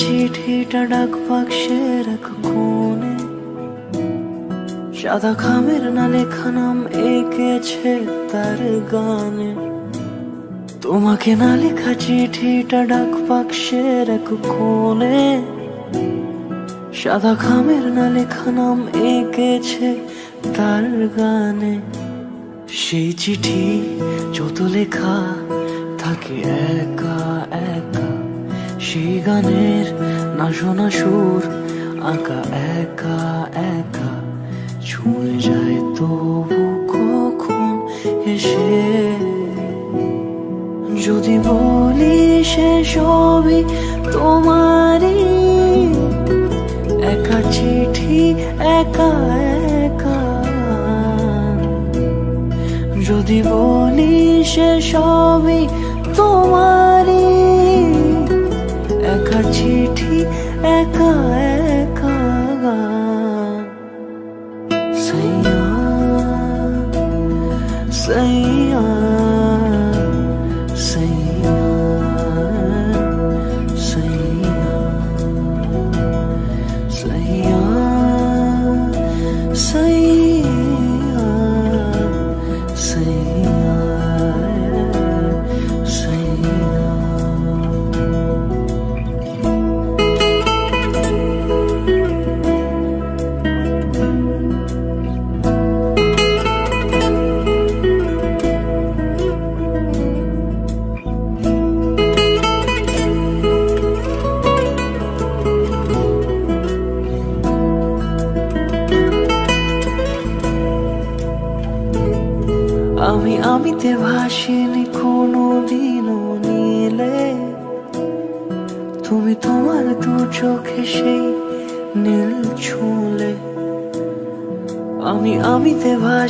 চিঠিটা ডাক বাক্সের এক কোণে, সাদা খামের না লেখা নাম এঁকেছে তার গানে। তোমাকে না লেখা চিঠিটা ডাক বাক্সের এক কোণে, সাদা খামের না লেখা নাম এঁকেছে তার গানে। সেই চিঠি যত লেখা থাকে একা একা, সেই গানের না শোনা সুর আঁকা একা একা, ছুঁয়ে যায় তবু কখন এসে। যদি বলি সে সবই তোমারই, একা চিঠি একা একা। যদি বলি সে সবই তোমারই, একা চিঠি একা একা। সैया सैया सैया सैया सैया सैया सैया सैया। আমি আমিতে ভাসিনি কোনোদিনও নীলে, তুমি তোমার দু চোখে সেই নীল ছুঁলে। আমি আমিতে ভাসি